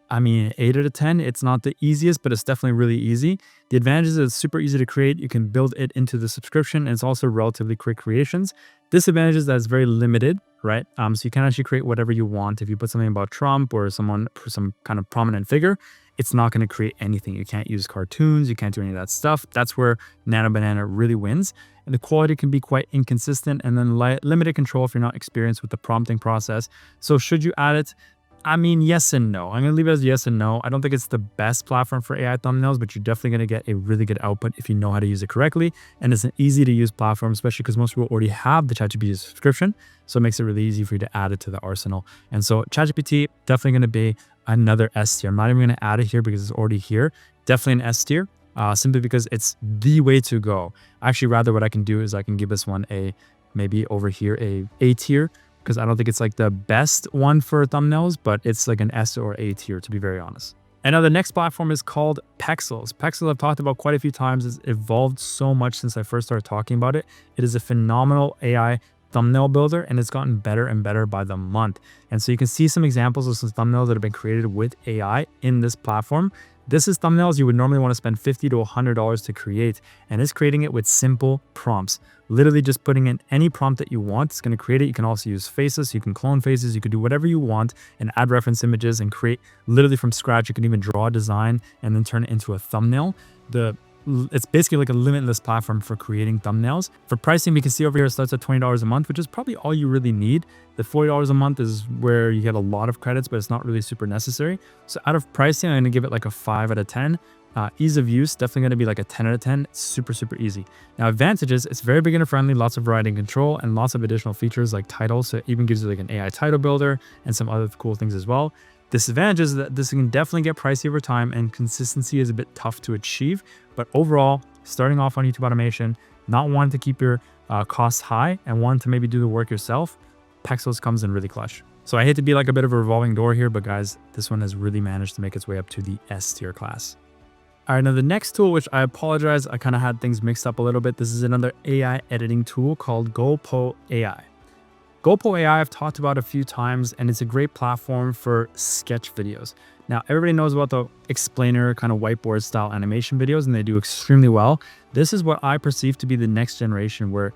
Speaker 1: 8 out of 10. It's not the easiest, but it's definitely really easy. The advantage is it's super easy to create. You can build it into the subscription, and it's also relatively quick creations. Disadvantage is that it's very limited, right? So you can actually create whatever you want. If you put something about Trump or some kind of prominent figure, it's not going to create anything. You can't use cartoons. You can't do any of that stuff. That's where Nano Banana really wins. And the quality can be quite inconsistent, and then limited control if you're not experienced with the prompting process. So should you add it? Yes and no. I'm going to leave it as yes and no. I don't think it's the best platform for AI thumbnails, but you're definitely going to get a really good output if you know how to use it correctly. And it's an easy to use platform, especially because most people already have the ChatGPT subscription. So it makes it really easy for you to add it to the arsenal. And so ChatGPT, definitely going to be another S tier. I'm not even going to add it here because it's already here. Definitely an S tier, simply because it's the way to go. Actually, rather what I can do is I can give this one maybe over here, a tier, because I don't think it's like the best one for thumbnails, but it's like an S or A tier, to be very honest. And now the next platform is called Pexels. Pexels I've talked about quite a few times. It's evolved so much since I first started talking about it. It is a phenomenal AI thumbnail builder, and it's gotten better and better by the month. And so you can see some examples of some thumbnails that have been created with AI in this platform. This is thumbnails you would normally want to spend $50 to $100 to create, and it's creating it with simple prompts. Literally just putting in any prompt that you want, it's going to create it. You can also use faces, you can clone faces, you can do whatever you want and add reference images and create literally from scratch. You can even draw a design and then turn it into a thumbnail. It's basically like a limitless platform for creating thumbnails. For pricing, we can see over here it starts at $20 a month, which is probably all you really need. The $40 a month is where you get a lot of credits, but it's not really super necessary. So out of pricing, I'm going to give it like a 5 out of 10. Ease of use, definitely going to be like a 10 out of 10. It's super, super easy. Now, advantages, it's very beginner friendly, lots of variety and control, and lots of additional features like titles. So it even gives you like an AI title builder and some other cool things as well. Disadvantages is that this can definitely get pricey over time, and consistency is a bit tough to achieve. But overall, starting off on YouTube automation, not wanting to keep your costs high and wanting to maybe do the work yourself, Pexels comes in really clutch. So I hate to be like a bit of a revolving door here, but guys, this one has really managed to make its way up to the S tier class. All right, now the next tool, which I apologize, I kind of had things mixed up a little bit. This is another AI editing tool called GoPo AI. GoPo AI I've talked about a few times, and it's a great platform for sketch videos. Now, everybody knows about the explainer kind of whiteboard style animation videos, and they do extremely well. This is what I perceive to be the next generation, where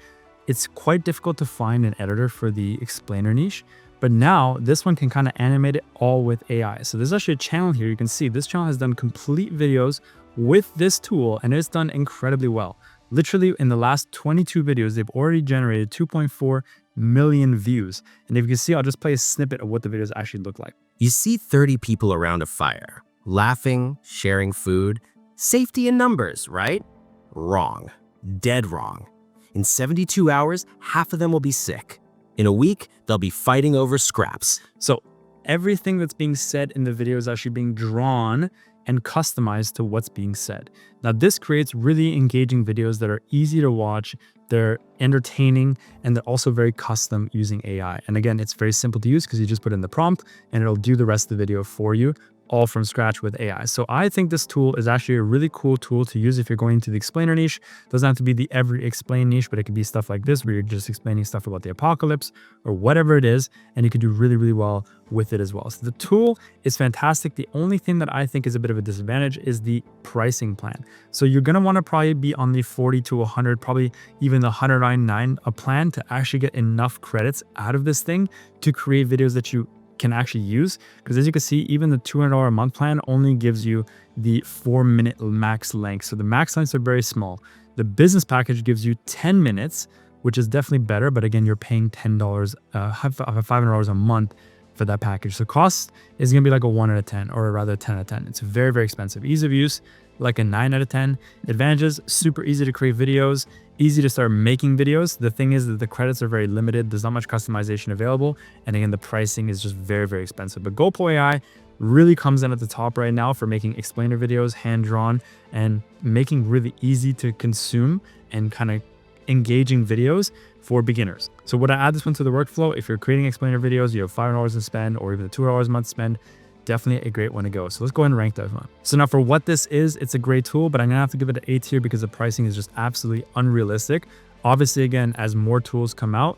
Speaker 1: it's quite difficult to find an editor for the explainer niche. But now this one can kind of animate it all with AI. So there's actually a channel here. You can see this channel has done complete videos with this tool, and it's done incredibly well. Literally in the last 22 videos, they've already generated 2.4 million views. And if you can see, I'll just play a snippet of what the videos actually look like.
Speaker 2: You see 30 people around a fire, laughing, sharing food. Safety in numbers, right? Wrong. Dead wrong. In 72 hours, half of them will be sick. In a week, they'll be fighting over scraps.
Speaker 1: So everything that's being said in the video is actually being drawn and customized to what's being said. Now, this creates really engaging videos that are easy to watch, they're entertaining, and they're also very custom using AI. And again, it's very simple to use because you just put in the prompt and it'll do the rest of the video for you, all from scratch with AI. So I think this tool is actually a really cool tool to use if you're going to the explainer niche. It doesn't have to be the every explain niche, but it could be stuff like this where you're just explaining stuff about the apocalypse or whatever it is, and you can do really, really well with it as well. So the tool is fantastic. The only thing that I think is a bit of a disadvantage is the pricing plan. So you're going to want to probably be on the 40 to 100, probably even the 199 a plan to actually get enough credits out of this thing to create videos that you can actually use. Because as you can see, even the $200 a month plan only gives you the 4-minute max length. So the max lengths are very small. The business package gives you 10 minutes, which is definitely better. But again, you're paying $10, $500 a month for that package. So cost is going to be like a 1 out of 10, or rather a 10 out of 10. It's very, very expensive. Ease of use, like a 9 out of 10. Advantages, super easy to create videos, easy to start making videos. The thing is that the credits are very limited. There's not much customization available. And again, the pricing is just very, very expensive. But GoPo AI really comes in at the top right now for making explainer videos, hand-drawn, and making really easy to consume and kind of engaging videos for beginners. So would I add this one to the workflow? If you're creating explainer videos, you have $5 to spend, or even the $2 a month to spend, definitely a great one to go. So let's go ahead and rank that one. So now for what this is, it's a great tool, but I'm gonna have to give it an A tier because the pricing is just absolutely unrealistic. Obviously, again, as more tools come out,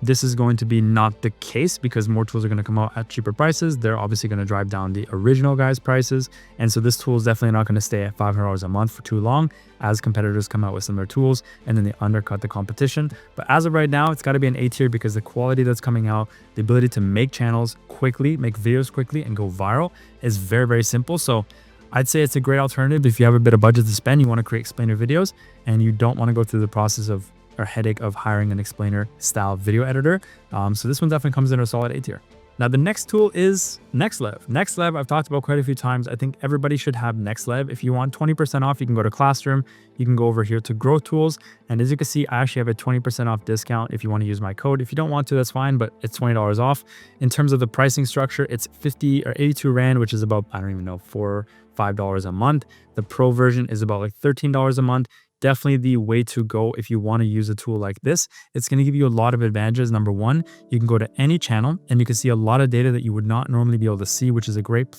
Speaker 1: this is going to be not the case because more tools are going to come out at cheaper prices. They're obviously going to drive down the original guys' prices. And so this tool is definitely not going to stay at $500 a month for too long as competitors come out with similar tools and then they undercut the competition. But as of right now, it's got to be an A tier because the quality that's coming out, the ability to make channels quickly, make videos quickly and go viral is very, very simple. So I'd say it's a great alternative if you have a bit of budget to spend, you want to create explainer videos and you don't want to go through the process of or headache of hiring an explainer style video editor. So this one definitely comes in a solid A tier. Now the next tool is NexLev. NexLev I've talked about quite a few times. I think everybody should have NexLev. If you want 20% off, you can go to Classroom. You can go over here to Growth Tools. And as you can see, I actually have a 20% off discount if you want to use my code. If you don't want to, that's fine, but it's $20 off. In terms of the pricing structure, it's 50 or 82 Rand, which is about, I don't even know, $4 or $5 a month. The Pro version is about like $13 a month. definitely the way to go if you want to use a tool like this. It's going to give you a lot of advantages. Number one, you can go to any channel and you can see a lot of data that you would not normally be able to see, which is a great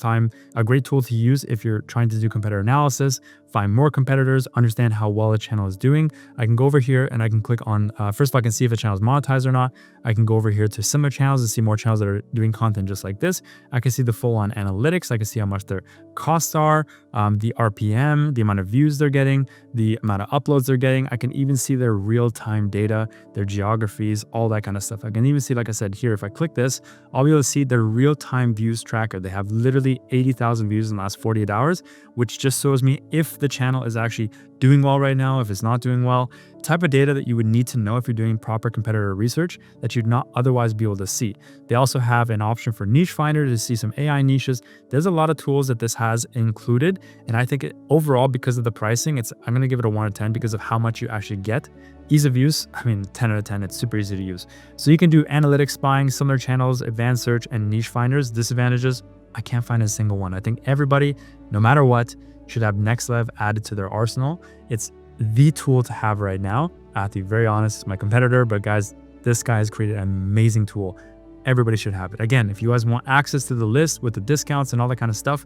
Speaker 1: tool to use if you're trying to do competitor analysis, find more competitors, understand how well a channel is doing. I can go over here and I can click on, first of all, I can see if a channel is monetized or not. I can go over here to similar channels and see more channels that are doing content just like this. I can see the full on analytics. I can see how much their costs are, the RPM, the amount of views they're getting, the amount of uploads they're getting. I can even see their real-time data, their geographies, all that kind of stuff. I can even see, like I said here, if I click this, I'll be able to see their real-time views tracker. They have literally 80,000 views in the last 48 hours, which just shows me if the channel is actually doing well right now, if it's not doing well, type of data that you would need to know if you're doing proper competitor research that you'd not otherwise be able to see. They also have an option for niche finder to see some AI niches. There's a lot of tools that this has included. And I think overall, because of the pricing, I'm going to give it a 1 out of 10 because of how much you actually get. Ease of use, 10 out of 10, it's super easy to use. So you can do analytics spying, similar channels, advanced search, and niche finders. Disadvantages, I can't find a single one. I think everybody, no matter what, should have NexLev added to their arsenal. It's the tool to have right now. I have to be very honest, it's my competitor, but guys, this guy has created an amazing tool. Everybody should have it. Again, if you guys want access to the list with the discounts and all that kind of stuff,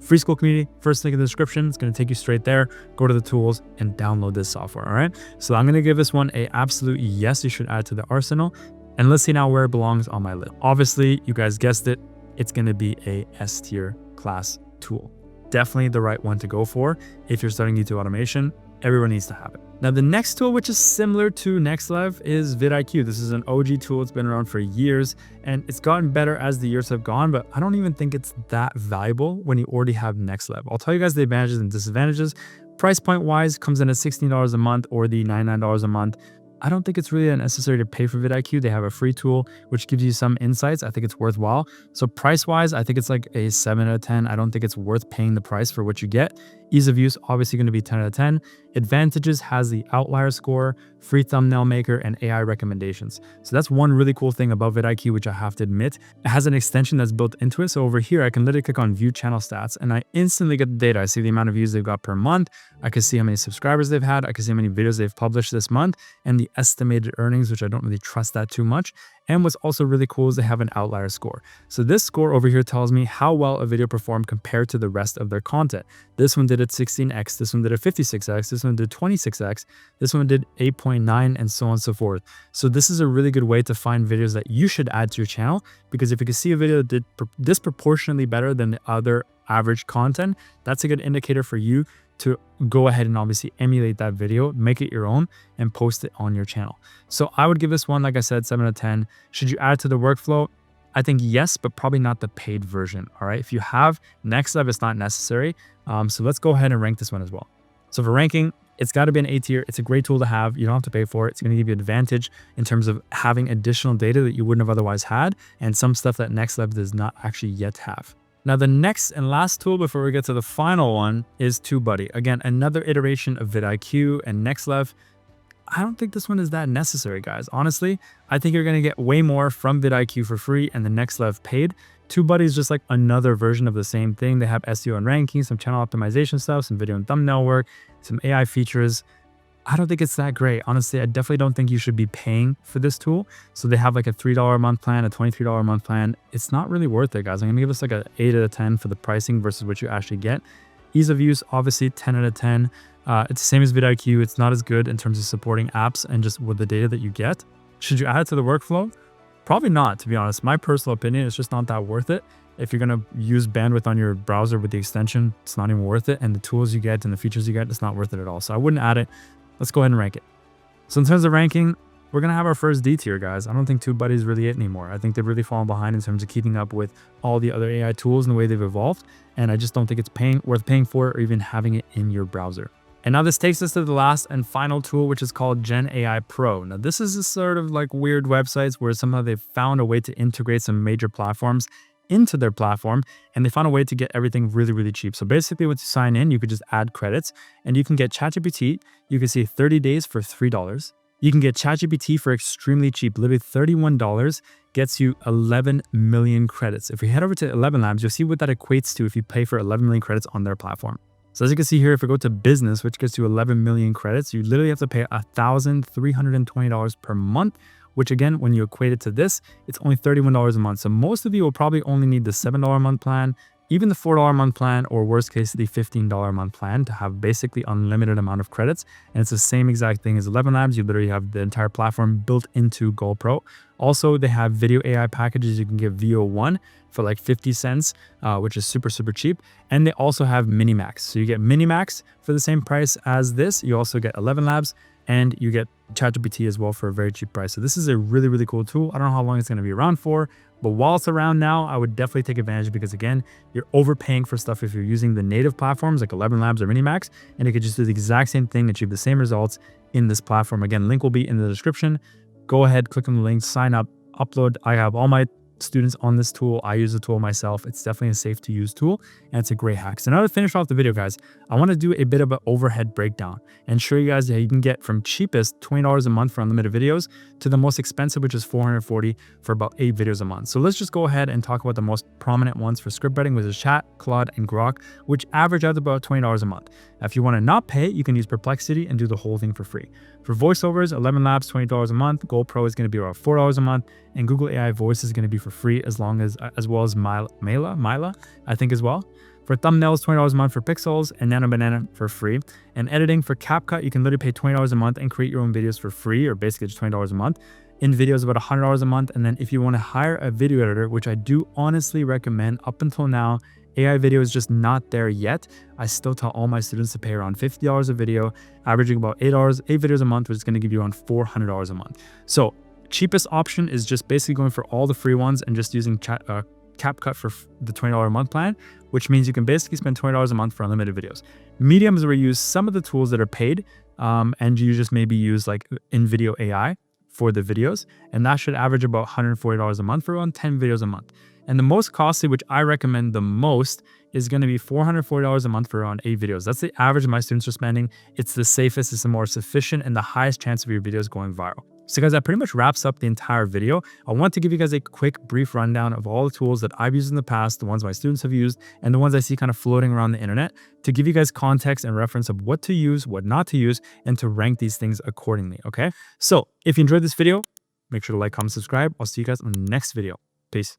Speaker 1: Free School Community, first link in the description. It's going to take you straight there. Go to the tools and download this software, all right? So I'm going to give this one a absolute yes, you should add to the arsenal. And let's see now where it belongs on my list. Obviously, you guys guessed it, it's going to be a S tier class tool. Definitely the right one to go for if you're starting YouTube automation. Everyone needs to have it. Now, the next tool, which is similar to NexLev, is VidIQ. This is an OG tool. It's been around for years and it's gotten better as the years have gone, but I don't even think it's that valuable when you already have NexLev. I'll tell you guys the advantages and disadvantages. Price point wise, comes in at $16 a month or the $99 a month. I don't think it's really necessary to pay for VidIQ. They have a free tool, which gives you some insights. I think it's worthwhile. So price-wise, I think it's like a 7 out of 10. I don't think it's worth paying the price for what you get. Ease of use, obviously going to be 10 out of 10. Advantages has the outlier score, free thumbnail maker, and AI recommendations. So that's one really cool thing about VidIQ, which I have to admit. It has an extension that's built into it. So over here, I can literally click on view channel stats and I instantly get the data. I see the amount of views they've got per month. I can see how many subscribers they've had. I can see how many videos they've published this month and the estimated earnings, which I don't really trust that too much. And what's also really cool is they have an outlier score. So this score over here tells me how well a video performed compared to the rest of their content. This one did it 16x, this one did it 56x, this one did 26x, this one did 8.9, and so on and so forth. So this is a really good way to find videos that you should add to your channel, because if you can see a video that did disproportionately better than the other average content, that's a good indicator for you to go ahead and obviously emulate that video, make it your own, and post it on your channel. So I would give this one, like I said, 7 out of 10. Should you add it to the workflow? I think yes, but probably not the paid version. All right. If you have NexLev, it's not necessary. So let's go ahead and rank this one as well. So for ranking, it's got to be an A tier. It's a great tool to have. You don't have to pay for it. It's going to give you an advantage in terms of having additional data that you wouldn't have otherwise had, and some stuff that NexLev does not actually yet have. Now, the next and last tool before we get to the final one is TubeBuddy. Again, another iteration of VidIQ and NexLev. I don't think this one is that necessary, guys. Honestly, I think you're going to get way more from VidIQ for free and the NexLev paid. TubeBuddy is just like another version of the same thing. They have SEO and ranking, some channel optimization stuff, some video and thumbnail work, some AI features. I don't think it's that great. Honestly, I definitely don't think you should be paying for this tool. So they have like a $3 a month plan, a $23 a month plan. It's not really worth it, guys. I'm gonna give this like an 8 out of 10 for the pricing versus what you actually get. Ease of use, obviously 10 out of 10. It's the same as VidIQ. It's not as good in terms of supporting apps and just with the data that you get. Should you add it to the workflow? Probably not, to be honest. My personal opinion, it's just not that worth it. If you're gonna use bandwidth on your browser with the extension, it's not even worth it. And the tools you get and the features you get, it's not worth it at all. So I wouldn't add it. Let's go ahead and rank it. So in terms of ranking, we're going to have our first D tier, guys. I don't think TubeBuddy is really it anymore. I think they've really fallen behind in terms of keeping up with all the other AI tools and the way they've evolved. And I just don't think it's worth paying for or even having it in your browser. And now this takes us to the last and final tool, which is called Gen AI Pro. Now, this is a sort of like weird websites where somehow they've found a way to integrate some major platforms into their platform, and they found a way to get everything really, really cheap. So basically, once you sign in, you could just add credits and you can get ChatGPT. You can see 30 days for $3. You can get ChatGPT for extremely cheap. Literally $31 gets you 11 million credits. If we head over to 11 Labs, you'll see what that equates to if you pay for 11 million credits on their platform. So as you can see here, if we go to business, which gets you 11 million credits, you literally have to pay $1,320 per month, which again, when you equate it to this, it's only $31 a month. So most of you will probably only need the $7 a month plan, even the $4 a month plan, or worst case, the $15 a month plan to have basically unlimited amount of credits. And it's the same exact thing as 11 Labs. You literally have the entire platform built into GoPro. Also, they have video AI packages. You can get VO1 for like 50 cents, which is super, super cheap. And they also have Minimax. So you get Minimax for the same price as this. You also get 11 Labs, and you get ChatGPT as well for a very cheap price. So this is a really, really cool tool. I don't know how long it's going to be around for, but while it's around now, I would definitely take advantage because again, you're overpaying for stuff if you're using the native platforms like 11 Labs or Minimax, and you could just do the exact same thing, achieve the same results in this platform. Again, link will be in the description. Go ahead, click on the link, sign up, upload. I have all my students on this tool. I use the tool myself. It's definitely a safe to use tool, and it's a great hack. So now to finish off the video, guys, I want to do a bit of an overhead breakdown and show you guys how you can get from cheapest $20 a month for unlimited videos to the most expensive, which is $440 for about 8 videos a month. So let's just go ahead and talk about the most prominent ones for scriptwriting, which is Chat, Claude, and Grok, which average out about $20 a month. Now, if you want to not pay, you can use Perplexity and do the whole thing for free. For voiceovers, 11 Labs, $20 a month. GoPro is going to be around $4 a month, and Google AI Voice is going to be for free as well as Mila, I think as well. For thumbnails, $20 a month for pixels, and Nano Banana for free. And editing for CapCut, you can literally pay $20 a month and create your own videos for free, or basically just $20 a month. InVideo is about $100 a month. And then if you want to hire a video editor, which I do honestly recommend, up until now, AI video is just not there yet. I still tell all my students to pay around $50 a video, averaging about 8 videos a month, which is going to give you around $400 a month. So cheapest option is just basically going for all the free ones and just using CapCut for the $20 a month plan, which means you can basically spend $20 a month for unlimited videos. Medium is where you use some of the tools that are paid, and you just maybe use like InVideo AI for the videos, and that should average about $140 a month for around 10 videos a month. And the most costly, which I recommend the most, is going to be $440 a month for around 8 videos. That's the average my students are spending. It's the safest, it's the more sufficient, and the highest chance of your videos going viral. So guys, that pretty much wraps up the entire video. I want to give you guys a quick, brief rundown of all the tools that I've used in the past, the ones my students have used, and the ones I see kind of floating around the internet, to give you guys context and reference of what to use, what not to use, and to rank these things accordingly, okay? So if you enjoyed this video, make sure to like, comment, subscribe. I'll see you guys in the next video. Peace.